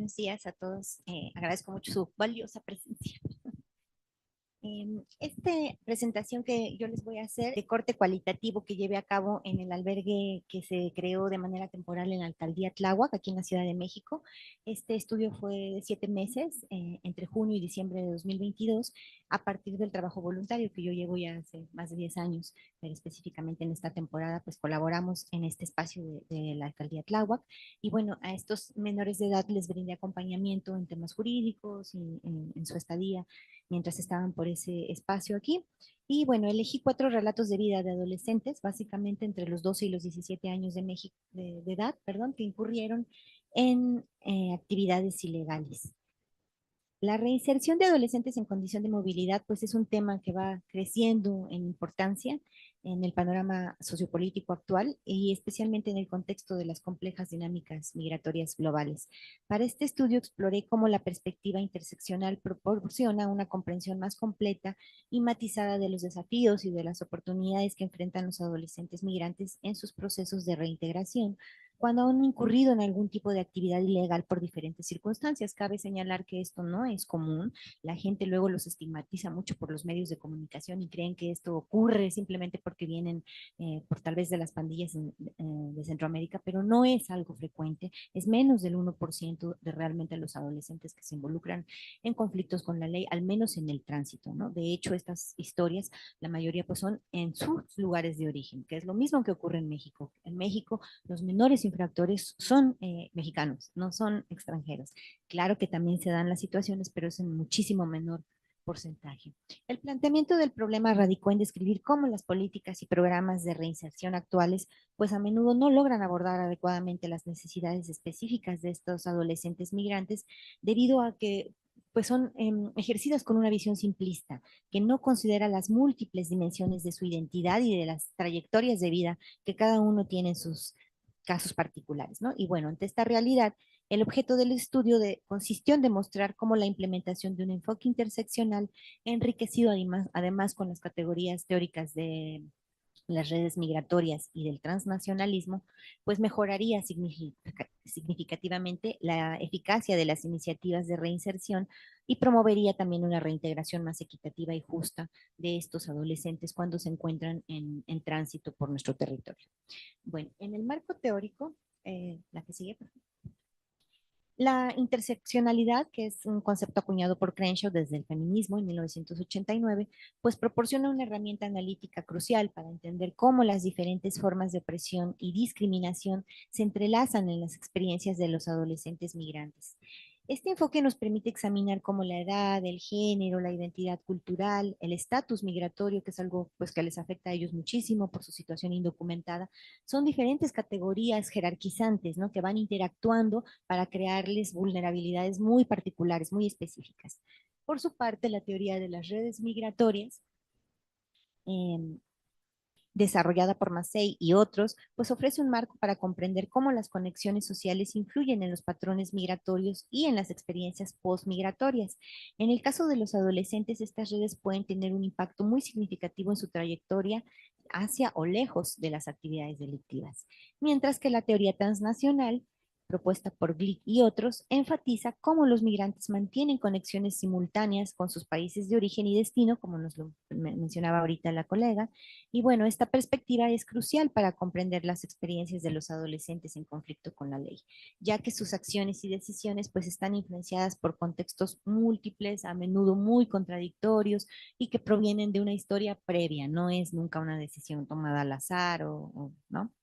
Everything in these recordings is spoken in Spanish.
buenos días a todos. Agradezco mucho su valiosa presencia. Esta presentación que yo les voy a hacer de corte cualitativo que llevé a cabo en el albergue que se creó de manera temporal en la alcaldía Tláhuac, aquí en la Ciudad de México. Este estudio fue de 7 meses, entre junio y diciembre de 2022, a partir del trabajo voluntario que yo llevo ya hace más de 10 años, pero específicamente en esta temporada, pues colaboramos en este espacio de la alcaldía Tláhuac. Y bueno, a estos menores de edad les brindé acompañamiento en temas jurídicos y en su estadía mientras estaban por ese espacio aquí. Y bueno, elegí 4 relatos de vida de adolescentes, básicamente entre los 12 y los 17 años de, México, de edad, perdón, que incurrieron en actividades ilegales. La reinserción de adolescentes en condición de movilidad, pues es un tema que va creciendo en importancia en el panorama sociopolítico actual y especialmente en el contexto de las complejas dinámicas migratorias globales. Para este estudio exploré cómo la perspectiva interseccional proporciona una comprensión más completa y matizada de los desafíos y de las oportunidades que enfrentan los adolescentes migrantes en sus procesos de reintegración cuando han incurrido en algún tipo de actividad ilegal por diferentes circunstancias. Cabe señalar que esto no es común. La gente luego los estigmatiza mucho por los medios de comunicación y creen que esto ocurre simplemente porque vienen por tal vez de las pandillas de Centroamérica, pero no es algo frecuente. Es menos del 1% de realmente los adolescentes que se involucran en conflictos con la ley, al menos en el tránsito, ¿no? De hecho, estas historias, la mayoría pues son en sus lugares de origen, que es lo mismo que ocurre en México. En México, los menores infractores son mexicanos, no son extranjeros. Claro que también se dan las situaciones, pero es en muchísimo menor porcentaje. El planteamiento del problema radicó en describir cómo las políticas y programas de reinserción actuales, pues a menudo no logran abordar adecuadamente las necesidades específicas de estos adolescentes migrantes, debido a que pues son ejercidas con una visión simplista, que no considera las múltiples dimensiones de su identidad y de las trayectorias de vida que cada uno tiene en sus casos particulares, ¿no? Y bueno, ante esta realidad, el objeto del estudio consistió en demostrar cómo la implementación de un enfoque interseccional, enriquecido además con las categorías teóricas de las redes migratorias y del transnacionalismo, pues mejoraría significativamente la eficacia de las iniciativas de reinserción y promovería también una reintegración más equitativa y justa de estos adolescentes cuando se encuentran en tránsito por nuestro territorio. Bueno, en el marco teórico, la que sigue, por favor. La interseccionalidad, que es un concepto acuñado por Crenshaw desde el feminismo en 1989, pues proporciona una herramienta analítica crucial para entender cómo las diferentes formas de opresión y discriminación se entrelazan en las experiencias de los adolescentes migrantes. Este enfoque nos permite examinar cómo la edad, el género, la identidad cultural, el estatus migratorio, que es algo pues que les afecta a ellos muchísimo por su situación indocumentada, son diferentes categorías jerarquizantes, ¿no? Que van interactuando para crearles vulnerabilidades muy particulares, muy específicas. Por su parte, la teoría de las redes migratorias eh, desarrollada por Massey y otros, pues ofrece un marco para comprender cómo las conexiones sociales influyen en los patrones migratorios y en las experiencias postmigratorias. En el caso de los adolescentes, estas redes pueden tener un impacto muy significativo en su trayectoria hacia o lejos de las actividades delictivas, mientras que la teoría transnacional propuesta por Glick y otros, enfatiza cómo los migrantes mantienen conexiones simultáneas con sus países de origen y destino, como nos lo mencionaba ahorita la colega, y bueno, esta perspectiva es crucial para comprender las experiencias de los adolescentes en conflicto con la ley, ya que sus acciones y decisiones pues están influenciadas por contextos múltiples, a menudo muy contradictorios y que provienen de una historia previa, no es nunca una decisión tomada al azar o ¿no?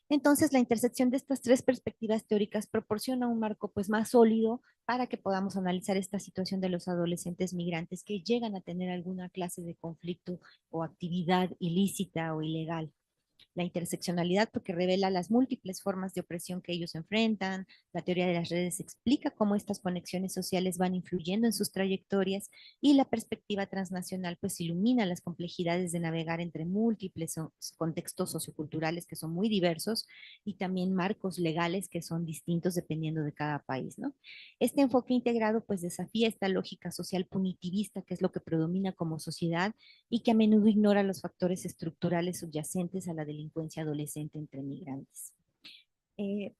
Entonces, la intersección de estas tres perspectivas teóricas proporciona un marco pues más sólido para que podamos analizar esta situación de los adolescentes migrantes que llegan a tener alguna clase de conflicto o actividad ilícita o ilegal. La interseccionalidad porque revela las múltiples formas de opresión que ellos enfrentan. La teoría de las redes explica cómo estas conexiones sociales van influyendo en sus trayectorias y la perspectiva transnacional pues ilumina las complejidades de navegar entre múltiples contextos socioculturales que son muy diversos y también marcos legales que son distintos dependiendo de cada país, ¿no? Este enfoque integrado pues desafía esta lógica social punitivista que es lo que predomina como sociedad y que a menudo ignora los factores estructurales subyacentes a la delincuencia adolescente entre migrantes.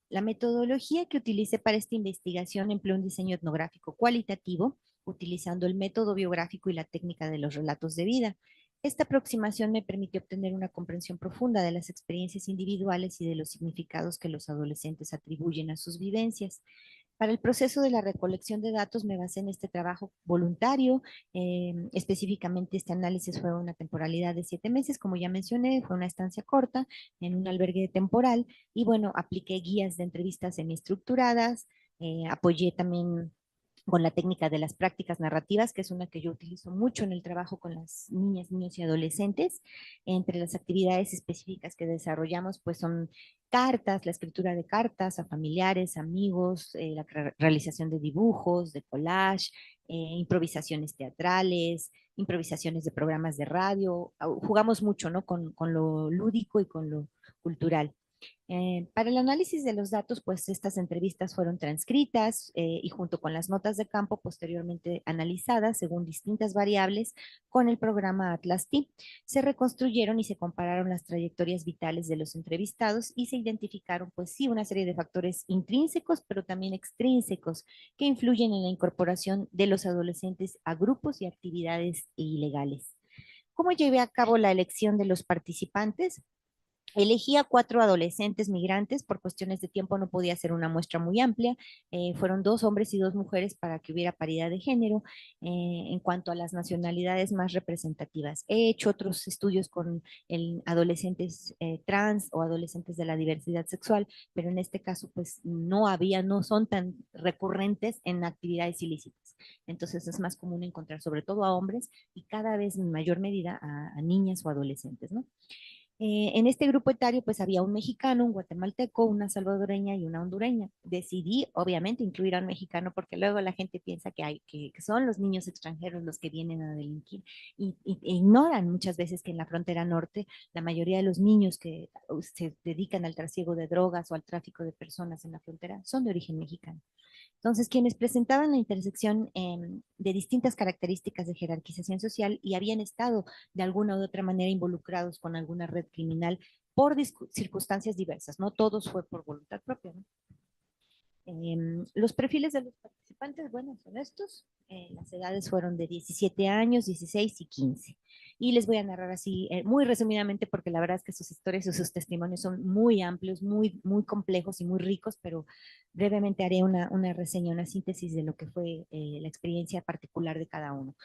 La metodología que utilicé para esta investigación empleó un diseño etnográfico cualitativo, utilizando el método biográfico y la técnica de los relatos de vida. Esta aproximación me permitió obtener una comprensión profunda de las experiencias individuales y de los significados que los adolescentes atribuyen a sus vivencias. Para el proceso de la recolección de datos me basé en este trabajo voluntario. Específicamente este análisis fue una temporalidad de 7 meses, como ya mencioné, fue una estancia corta en un albergue temporal y bueno, apliqué guías de entrevistas semiestructuradas, apoyé también con la técnica de las prácticas narrativas, que es una que yo utilizo mucho en el trabajo con las niñas, niños y adolescentes. Entre las actividades específicas que desarrollamos, pues son cartas, la escritura de cartas a familiares, amigos, la realización de dibujos, de collage, improvisaciones teatrales, improvisaciones de programas de radio. Jugamos mucho, ¿no? Con lo lúdico y con lo cultural. Para el análisis de los datos, pues estas entrevistas fueron transcritas y junto con las notas de campo posteriormente analizadas según distintas variables con el programa Atlas T. Se reconstruyeron y se compararon las trayectorias vitales de los entrevistados y se identificaron, pues sí, una serie de factores intrínsecos, pero también extrínsecos que influyen en la incorporación de los adolescentes a grupos y actividades ilegales. ¿Cómo llevé a cabo la elección de los participantes? Elegí a 4 adolescentes migrantes, por cuestiones de tiempo no podía ser una muestra muy amplia, fueron 2 hombres y 2 mujeres para que hubiera paridad de género. En cuanto a las nacionalidades más representativas, he hecho otros estudios con adolescentes trans o adolescentes de la diversidad sexual, pero en este caso pues no son tan recurrentes en actividades ilícitas. Entonces es más común encontrar sobre todo a hombres y cada vez en mayor medida a niñas o adolescentes, ¿no? En este grupo etario pues había un mexicano, un guatemalteco, una salvadoreña y una hondureña. Decidí obviamente incluir a un mexicano porque luego la gente piensa que son los niños extranjeros los que vienen a delinquir e ignoran muchas veces que en la frontera norte la mayoría de los niños que se dedican al trasiego de drogas o al tráfico de personas en la frontera son de origen mexicano. Entonces, quienes presentaban la intersección de distintas características de jerarquización social y habían estado de alguna u otra manera involucrados con alguna red criminal por circunstancias diversas, no todos fue por voluntad propia, ¿no? Los perfiles de los participantes, bueno, son estos. Las edades fueron de 17 años, 16 y 15. Y les voy a narrar así, muy resumidamente, porque la verdad es que sus historias y sus testimonios son muy amplios, muy, muy complejos y muy ricos, pero brevemente haré una reseña, una síntesis de lo que fue la experiencia particular de cada uno.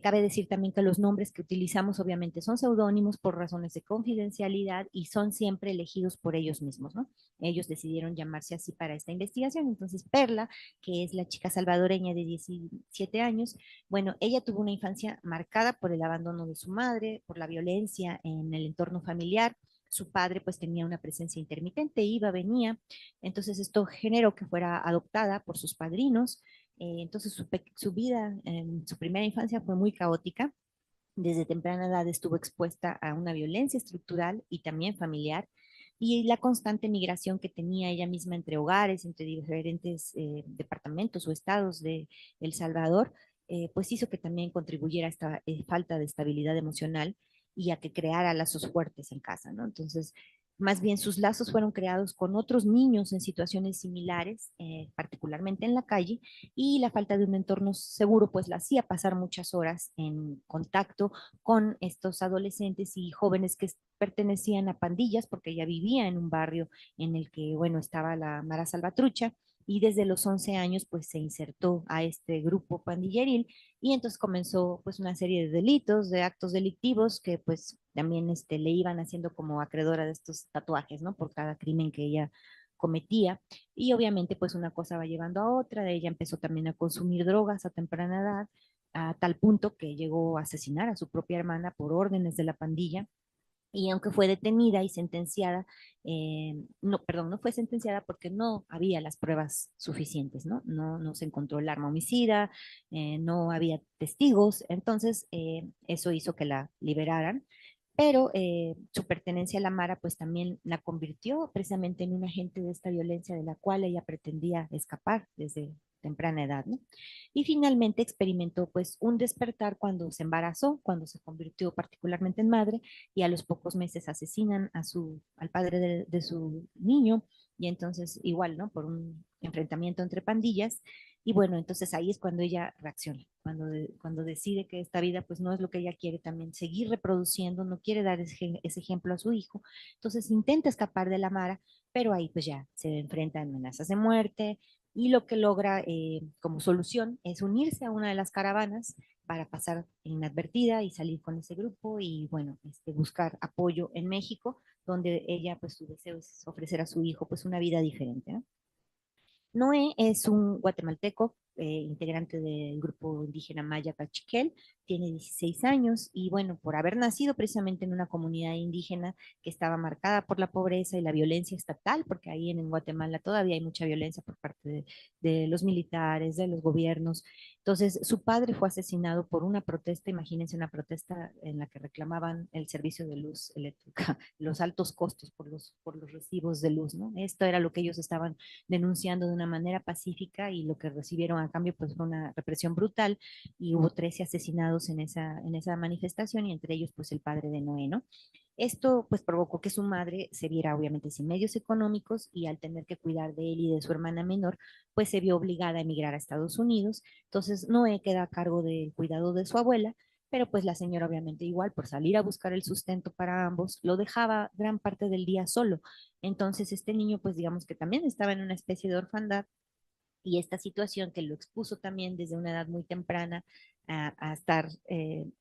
Cabe decir también que los nombres que utilizamos obviamente son seudónimos por razones de confidencialidad y son siempre elegidos por ellos mismos, ¿no? Ellos decidieron llamarse así para esta investigación. Entonces, Perla, que es la chica salvadoreña de 17 años, bueno, ella tuvo una infancia marcada por el abandono de su madre, por la violencia en el entorno familiar. Su padre pues tenía una presencia intermitente, iba, venía. Entonces esto generó que fuera adoptada por sus padrinos. Entonces su vida en su primera infancia fue muy caótica. Desde temprana edad estuvo expuesta a una violencia estructural y también familiar, y la constante migración que tenía ella misma entre hogares, entre diferentes departamentos o estados de El Salvador, pues hizo que también contribuyera a esta falta de estabilidad emocional y a que creara lazos fuertes en casa, ¿no? Entonces, más bien sus lazos fueron creados con otros niños en situaciones similares, particularmente en la calle, y la falta de un entorno seguro pues la hacía pasar muchas horas en contacto con estos adolescentes y jóvenes que pertenecían a pandillas, porque ella vivía en un barrio en el que, bueno, estaba la Mara Salvatrucha, y desde los 11 años pues se insertó a este grupo pandilleril y entonces comenzó pues una serie de delitos, de actos delictivos que pues también le iban haciendo como acreedora de estos tatuajes, ¿no? Por cada crimen que ella cometía. Y obviamente pues una cosa va llevando a otra, ella empezó también a consumir drogas a temprana edad, a tal punto que llegó a asesinar a su propia hermana por órdenes de la pandilla. Y aunque fue detenida y sentenciada, no, perdón, no fue sentenciada porque no había las pruebas suficientes, ¿no? No se encontró el arma homicida, no había testigos, entonces eso hizo que la liberaran, pero su pertenencia a la Mara pues también la convirtió precisamente en un agente de esta violencia de la cual ella pretendía escapar desde temprana edad, ¿no? Y finalmente experimentó pues un despertar cuando se embarazó, cuando se convirtió particularmente en madre y a los pocos meses asesinan al padre de su niño y entonces igual, ¿no? Por un enfrentamiento entre pandillas, y bueno, entonces ahí es cuando ella reacciona, cuando decide que esta vida pues no es lo que ella quiere también seguir reproduciendo, no quiere dar ese ejemplo a su hijo, entonces intenta escapar de la Mara, pero ahí pues ya se enfrenta a amenazas de muerte y lo que logra como solución es unirse a una de las caravanas para pasar inadvertida y salir con ese grupo y bueno, buscar apoyo en México, donde ella pues su deseo es ofrecer a su hijo pues una vida diferente, ¿no? Noé es un guatemalteco, integrante del grupo indígena Maya Cachiquel, tiene 16 años y bueno, por haber nacido precisamente en una comunidad indígena que estaba marcada por la pobreza y la violencia estatal, porque ahí en Guatemala todavía hay mucha violencia por parte de los militares, de los gobiernos. Entonces, su padre fue asesinado por una protesta, imagínense una protesta en la que reclamaban el servicio de luz eléctrica, los altos costos por los recibos de luz, ¿no? Esto era lo que ellos estaban denunciando de una manera pacífica y lo que recibieron a cambio pues fue una represión brutal y hubo 13 asesinados en esa manifestación y entre ellos pues el padre de Noé, ¿no? Esto pues provocó que su madre se viera obviamente sin medios económicos y al tener que cuidar de él y de su hermana menor, pues se vio obligada a emigrar a Estados Unidos. Entonces Noé queda a cargo del cuidado de su abuela, pero pues la señora obviamente igual por salir a buscar el sustento para ambos, lo dejaba gran parte del día solo. Entonces este niño pues digamos que también estaba en una especie de orfandad y esta situación que lo expuso también desde una edad muy temprana a estar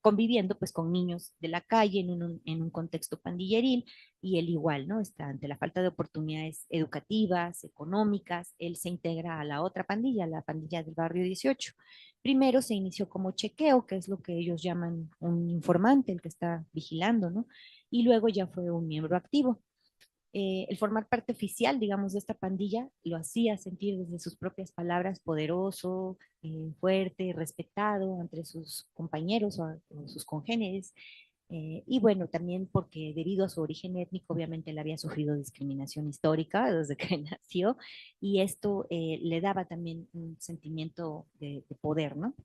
conviviendo pues con niños de la calle en un contexto pandilleril y él igual, ¿no? Está ante la falta de oportunidades educativas, económicas, él se integra a la otra pandilla, la pandilla del barrio 18. Primero se inició como chequeo, que es lo que ellos llaman un informante, el que está vigilando, ¿no? Y luego ya fue un miembro activo. El formar parte oficial, digamos, de esta pandilla lo hacía sentir desde sus propias palabras poderoso, fuerte, respetado entre sus compañeros o sus congéneres. Y bueno, también porque debido a su origen étnico, obviamente él había sufrido discriminación histórica desde que nació y esto le daba también un sentimiento de poder, ¿no?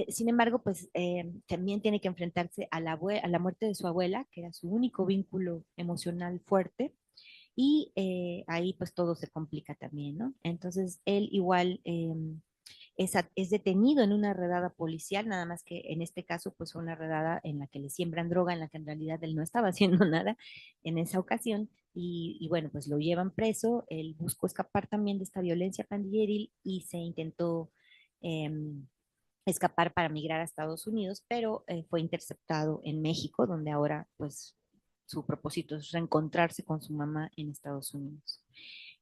Sin embargo, pues también tiene que enfrentarse a a la muerte de su abuela, que era su único vínculo emocional fuerte, y ahí pues todo se complica también, ¿no? Entonces él igual es detenido en una redada policial, nada más que en este caso pues fue una redada en la que le siembran droga, en la que en realidad él no estaba haciendo nada en esa ocasión, y bueno, pues lo llevan preso, él buscó escapar también de esta violencia pandilleril y se intentó... escapar para migrar a Estados Unidos, pero fue interceptado en México, donde ahora pues su propósito es reencontrarse con su mamá en Estados Unidos.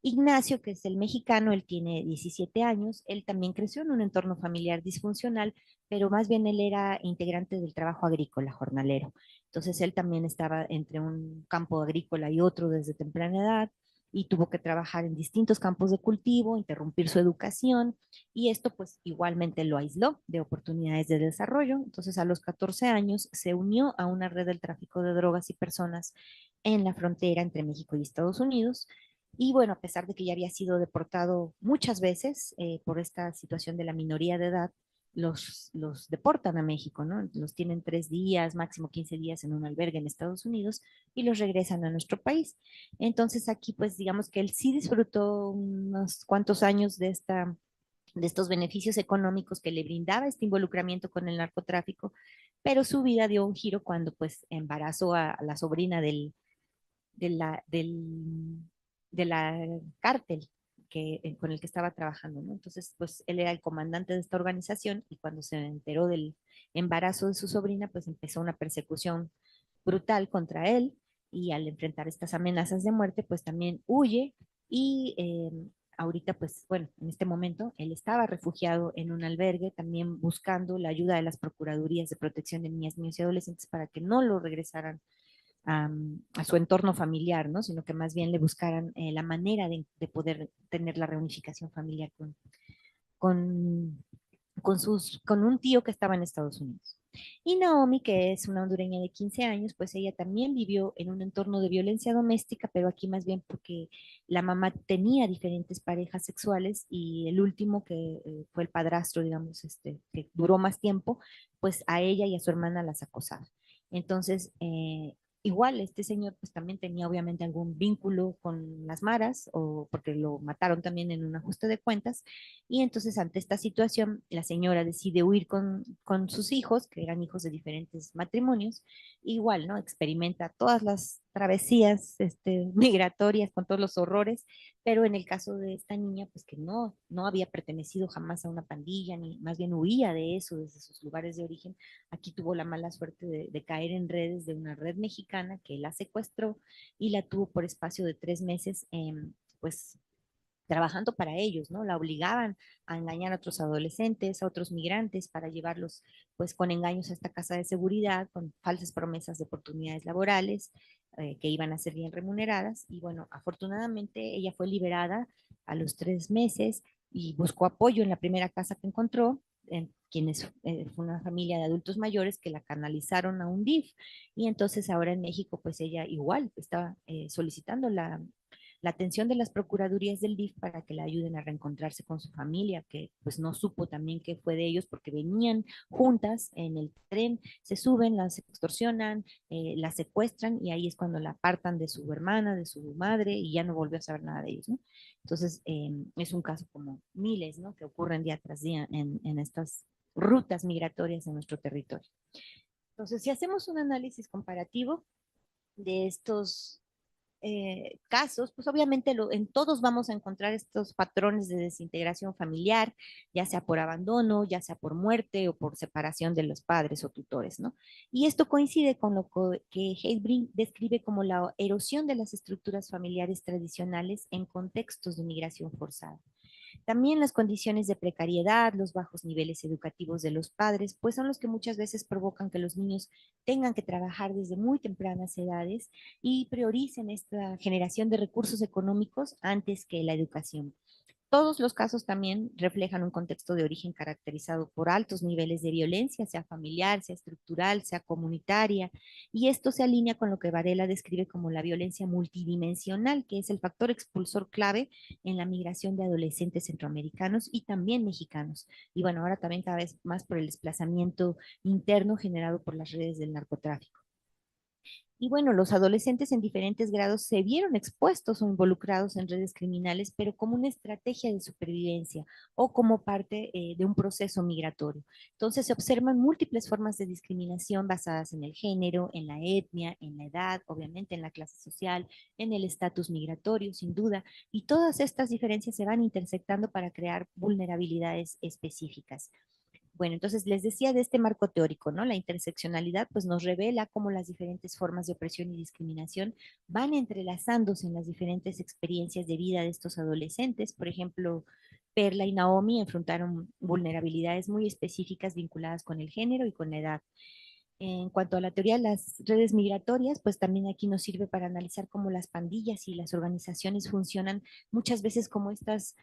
Ignacio, que es el mexicano, él tiene 17 años, él también creció en un entorno familiar disfuncional, pero más bien él era integrante del trabajo agrícola, jornalero. Entonces él también estaba entre un campo agrícola y otro desde temprana edad y tuvo que trabajar en distintos campos de cultivo, interrumpir su educación y esto pues igualmente lo aisló de oportunidades de desarrollo. Entonces a los 14 años se unió a una red del tráfico de drogas y personas en la frontera entre México y Estados Unidos. Y bueno, a pesar de que ya había sido deportado muchas veces por esta situación de la minoría de edad, los deportan a México, ¿no? Los tienen 3 días, máximo 15 días en un albergue en Estados Unidos y los regresan a nuestro país. Entonces aquí pues digamos que él sí disfrutó unos cuantos años de estos beneficios económicos que le brindaba este involucramiento con el narcotráfico, pero su vida dio un giro cuando pues embarazó a la sobrina de la, del, de la cártel con el que estaba trabajando, ¿no? Entonces, pues él era el comandante de esta organización y cuando se enteró del embarazo de su sobrina, pues empezó una persecución brutal contra él y al enfrentar estas amenazas de muerte, pues también huye y ahorita, pues bueno, en este momento él estaba refugiado en un albergue, también buscando la ayuda de las Procuradurías de Protección de Niñas, Niños y Adolescentes para que no lo regresaran a su entorno familiar, ¿no? Sino que más bien le buscaran la manera de poder tener la reunificación familiar con, con un tío que estaba en Estados Unidos. Y Naomi, que es una hondureña de 15 años, pues ella también vivió en un entorno de violencia doméstica, pero aquí más bien porque la mamá tenía diferentes parejas sexuales y el último, que fue el padrastro, digamos, que duró más tiempo, pues a ella y a su hermana las acosaba. Entonces, igual este señor pues también tenía obviamente algún vínculo con las maras o porque lo mataron también en un ajuste de cuentas y entonces ante esta situación la señora decide huir con sus hijos, que eran hijos de diferentes matrimonios, igual, ¿no? Experimenta todas las travesías migratorias con todos los horrores, pero en el caso de esta niña pues que no había pertenecido jamás a una pandilla, ni más bien huía de eso desde sus lugares de origen. Aquí tuvo la mala suerte de caer en redes de una red mexicana que la secuestró y la tuvo por espacio de 3 meses, pues trabajando para ellos, ¿no? La obligaban a engañar a otros adolescentes, a otros migrantes, para llevarlos, pues, con engaños a esta casa de seguridad, con falsas promesas de oportunidades laborales, que iban a ser bien remuneradas. Y bueno, afortunadamente ella fue liberada a los 3 meses y buscó apoyo en la primera casa que encontró, en quienes fue una familia de adultos mayores que la canalizaron a un DIF. Y entonces ahora en México, pues ella igual está solicitando la atención de las procuradurías del DIF para que la ayuden a reencontrarse con su familia, que pues no supo también qué fue de ellos porque venían juntas en el tren, se suben, las extorsionan, las secuestran y ahí es cuando la apartan de su hermana, de su madre y ya no volvió a saber nada de ellos, ¿no? Entonces, es un caso como miles, ¿no? Que ocurren día tras día en estas rutas migratorias en nuestro territorio. Entonces, si hacemos un análisis comparativo de estos casos, pues obviamente en todos vamos a encontrar estos patrones de desintegración familiar, ya sea por abandono, ya sea por muerte o por separación de los padres o tutores, ¿no? Y esto coincide con lo que Heilbrink describe como la erosión de las estructuras familiares tradicionales en contextos de migración forzada. También las condiciones de precariedad, los bajos niveles educativos de los padres, pues son los que muchas veces provocan que los niños tengan que trabajar desde muy tempranas edades y prioricen esta generación de recursos económicos antes que la educación. Todos los casos también reflejan un contexto de origen caracterizado por altos niveles de violencia, sea familiar, sea estructural, sea comunitaria, y esto se alinea con lo que Varela describe como la violencia multidimensional, que es el factor expulsor clave en la migración de adolescentes centroamericanos y también mexicanos. Y bueno, ahora también cada vez más por el desplazamiento interno generado por las redes del narcotráfico. Y bueno, los adolescentes en diferentes grados se vieron expuestos o involucrados en redes criminales, pero como una estrategia de supervivencia o como parte de un proceso migratorio. Entonces se observan múltiples formas de discriminación basadas en el género, en la etnia, en la edad, obviamente en la clase social, en el estatus migratorio, sin duda, y todas estas diferencias se van intersectando para crear vulnerabilidades específicas. Bueno, entonces les decía de este marco teórico, ¿no? La interseccionalidad pues nos revela cómo las diferentes formas de opresión y discriminación van entrelazándose en las diferentes experiencias de vida de estos adolescentes. Por ejemplo, Perla y Naomi enfrentaron vulnerabilidades muy específicas vinculadas con el género y con la edad. En cuanto a la teoría de las redes migratorias, pues también aquí nos sirve para analizar cómo las pandillas y las organizaciones funcionan muchas veces como estas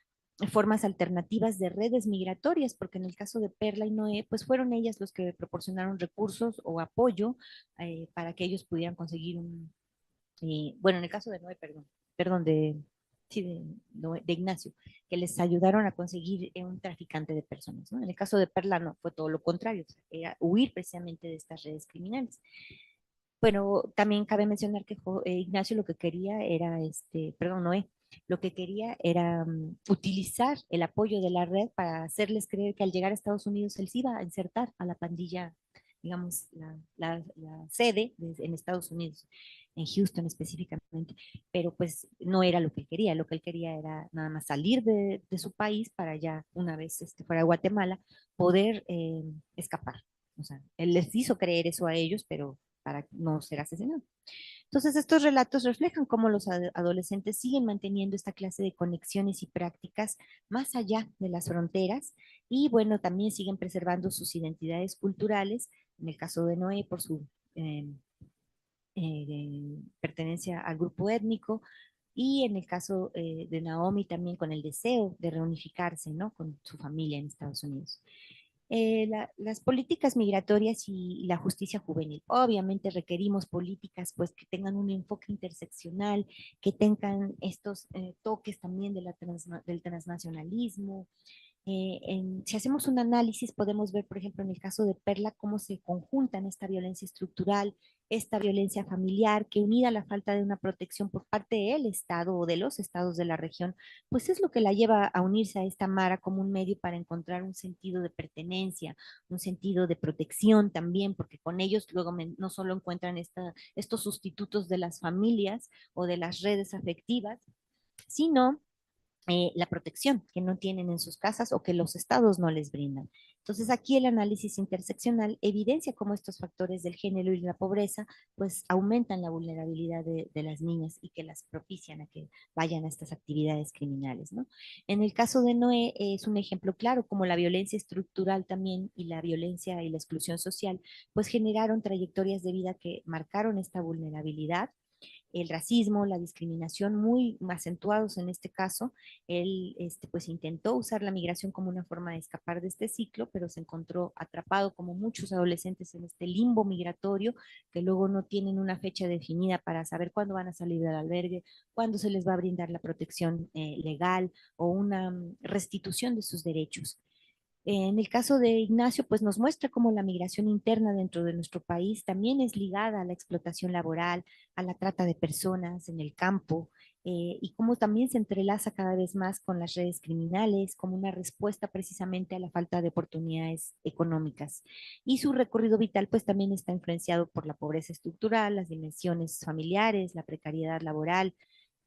formas alternativas de redes migratorias, porque en el caso de Perla y Noé, pues fueron ellas los que proporcionaron recursos o apoyo para que ellos pudieran conseguir bueno, en el caso de Noé, perdón, sí, de Ignacio, que les ayudaron a conseguir un traficante de personas, ¿no? En el caso de Perla no, fue todo lo contrario, era huir precisamente de estas redes criminales. Bueno, también cabe mencionar que Ignacio lo que quería era, perdón, Noé, lo que quería era utilizar el apoyo de la red para hacerles creer que al llegar a Estados Unidos él se iba a insertar a la pandilla, digamos, la sede en Estados Unidos, en Houston específicamente, pero pues no era lo que él quería era nada más salir de su país para ya, una vez fuera a Guatemala, poder escapar. O sea, él les hizo creer eso a ellos, pero para no ser asesinado. Entonces, estos relatos reflejan cómo los adolescentes siguen manteniendo esta clase de conexiones y prácticas más allá de las fronteras y, bueno, también siguen preservando sus identidades culturales, en el caso de Noé por su eh, pertenencia al grupo étnico y en el caso de Naomi también con el deseo de reunificarse, ¿no? Con su familia en Estados Unidos. Las políticas migratorias y la justicia juvenil. Obviamente requerimos políticas pues que tengan un enfoque interseccional, que tengan estos toques también de del transnacionalismo, Si hacemos un análisis, podemos ver, por ejemplo, en el caso de Perla, cómo se conjuntan esta violencia estructural, esta violencia familiar, que unida a la falta de una protección por parte del Estado o de los estados de la región, pues es lo que la lleva a unirse a esta Mara como un medio para encontrar un sentido de pertenencia, un sentido de protección también, porque con ellos luego no solo encuentran estos sustitutos de las familias o de las redes afectivas, sino la protección que no tienen en sus casas o que los estados no les brindan. Entonces aquí el análisis interseccional evidencia cómo estos factores del género y la pobreza pues aumentan la vulnerabilidad de las niñas y que las propician a que vayan a estas actividades criminales, ¿no? En el caso de Noé es un ejemplo claro como la violencia estructural también y la violencia y la exclusión social pues generaron trayectorias de vida que marcaron esta vulnerabilidad, el racismo, la discriminación muy acentuados en este caso. Él pues intentó usar la migración como una forma de escapar de este ciclo, pero se encontró atrapado como muchos adolescentes en este limbo migratorio que luego no tienen una fecha definida para saber cuándo van a salir del albergue, cuándo se les va a brindar la protección legal o una restitución de sus derechos. En el caso de Ignacio, pues nos muestra cómo la migración interna dentro de nuestro país también es ligada a la explotación laboral, a la trata de personas en el campo, y cómo también se entrelaza cada vez más con las redes criminales como una respuesta precisamente a la falta de oportunidades económicas. Y su recorrido vital pues también está influenciado por la pobreza estructural, las dimensiones familiares, la precariedad laboral.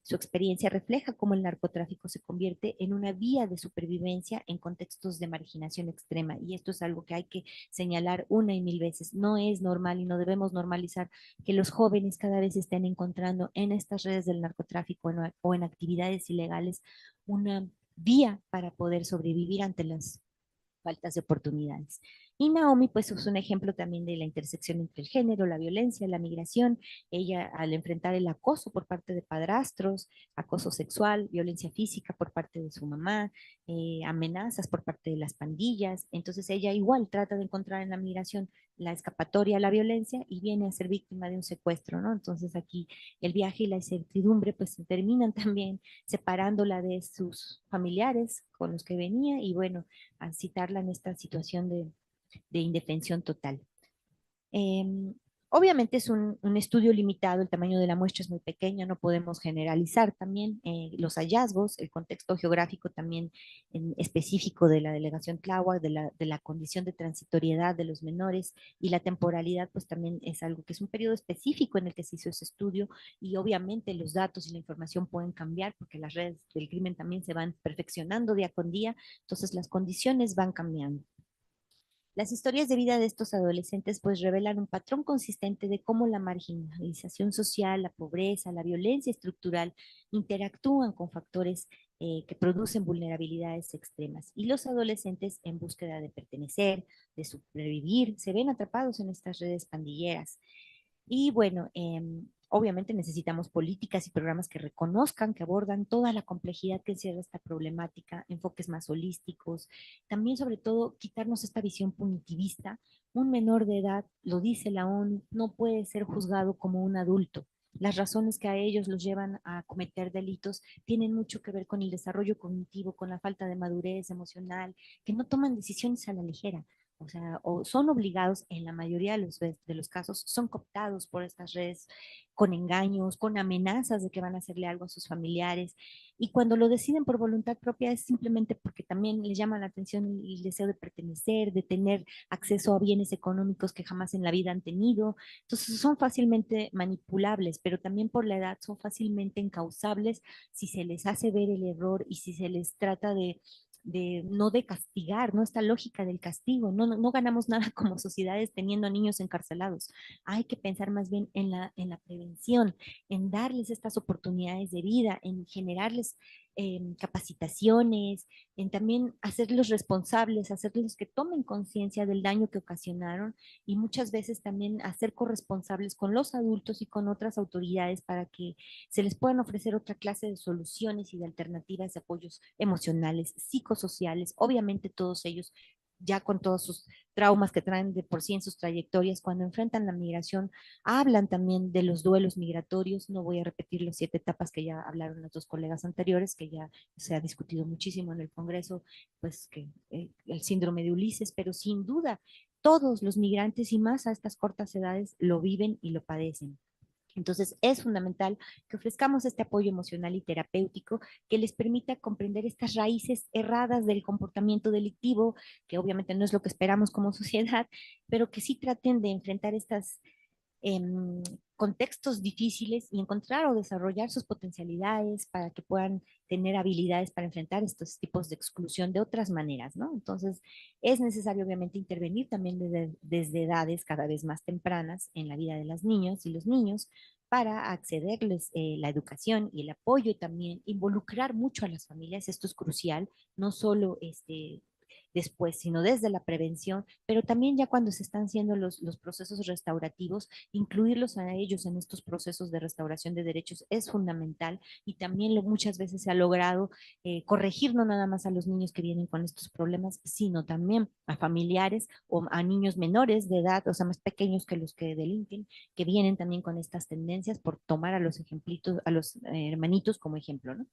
Su experiencia refleja cómo el narcotráfico se convierte en una vía de supervivencia en contextos de marginación extrema. Y esto es algo que hay que señalar una y mil veces. No es normal y no debemos normalizar que los jóvenes cada vez estén encontrando en estas redes del narcotráfico o en actividades ilegales una vía para poder sobrevivir ante las faltas de oportunidades. Y Naomi, pues, es un ejemplo también de la intersección entre el género, la violencia, la migración. Ella, al enfrentar el acoso por parte de padrastros, acoso sexual, violencia física por parte de su mamá, amenazas por parte de las pandillas, entonces ella igual trata de encontrar en la migración la escapatoria a la violencia y viene a ser víctima de un secuestro, ¿no? Entonces aquí el viaje y la incertidumbre pues terminan también separándola de sus familiares con los que venía y bueno, a citarla en esta situación de indefensión total. Eh, Obviamente es un estudio limitado, el tamaño de la muestra es muy pequeño, no podemos generalizar también los hallazgos, el contexto geográfico también específico de la delegación Tláhuac, de la condición de transitoriedad de los menores y la temporalidad, pues también es algo que es un periodo específico en el que se hizo ese estudio y obviamente los datos y la información pueden cambiar porque las redes del crimen también se van perfeccionando día con día, entonces las condiciones van cambiando. Las historias de vida de estos adolescentes pues revelan un patrón consistente de cómo la marginalización social, la pobreza, la violencia estructural interactúan con factores que producen vulnerabilidades extremas. Y los adolescentes en búsqueda de pertenecer, de sobrevivir, se ven atrapados en estas redes pandilleras. Y bueno, obviamente necesitamos políticas y programas que reconozcan, que abordan toda la complejidad que encierra esta problemática, enfoques más holísticos, también sobre todo quitarnos esta visión punitivista. Un menor de edad, lo dice la ONU, no puede ser juzgado como un adulto. Las razones que a ellos los llevan a cometer delitos tienen mucho que ver con el desarrollo cognitivo, con la falta de madurez emocional, que no toman decisiones a la ligera. O sea, o son obligados, en la mayoría de los casos, son cooptados por estas redes con engaños, con amenazas de que van a hacerle algo a sus familiares. Y cuando lo deciden por voluntad propia es simplemente porque también les llama la atención el deseo de pertenecer, de tener acceso a bienes económicos que jamás en la vida han tenido. Entonces son fácilmente manipulables, pero también por la edad son fácilmente encausables si se les hace ver el error y si se les trata no de castigar, ¿no? Esta lógica del castigo, no ganamos nada como sociedades teniendo a niños encarcelados. Hay que pensar más bien en la prevención, en darles estas oportunidades de vida, en generarles capacitaciones, en también hacerlos responsables, hacerlos que tomen conciencia del daño que ocasionaron y muchas veces también hacer corresponsables con los adultos y con otras autoridades para que se les puedan ofrecer otra clase de soluciones y de alternativas de apoyos emocionales, psicosociales, obviamente todos ellos ya con todos sus traumas que traen de por sí en sus trayectorias, cuando enfrentan la migración, hablan también de los duelos migratorios. No voy a repetir las 7 etapas que ya hablaron los dos colegas anteriores, que ya se ha discutido muchísimo en el Congreso, pues que el síndrome de Ulises, pero sin duda todos los migrantes y más a estas cortas edades lo viven y lo padecen. Entonces, es fundamental que ofrezcamos este apoyo emocional y terapéutico que les permita comprender estas raíces erradas del comportamiento delictivo, que obviamente no es lo que esperamos como sociedad, pero que sí traten de enfrentar estas contextos difíciles y encontrar o desarrollar sus potencialidades para que puedan tener habilidades para enfrentar estos tipos de exclusión de otras maneras, ¿no? Entonces, es necesario obviamente intervenir también desde edades cada vez más tempranas en la vida de las niñas y los niños para accederles la educación y el apoyo y también involucrar mucho a las familias. Esto es crucial, no solo después, sino desde la prevención, pero también ya cuando se están haciendo los procesos restaurativos, incluirlos a ellos en estos procesos de restauración de derechos es fundamental y también muchas veces se ha logrado corregir no nada más a los niños que vienen con estos problemas, sino también a familiares o a niños menores de edad, o sea, más pequeños que los que delinquen, que vienen también con estas tendencias por tomar a los ejemplitos, a los hermanitos como ejemplo, ¿no?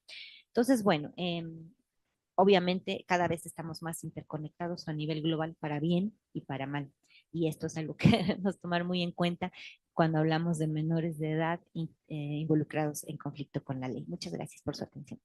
Entonces, bueno, obviamente cada vez estamos más interconectados a nivel global para bien y para mal. Y esto es algo que debemos tomar muy en cuenta cuando hablamos de menores de edad involucrados en conflicto con la ley. Muchas gracias por su atención.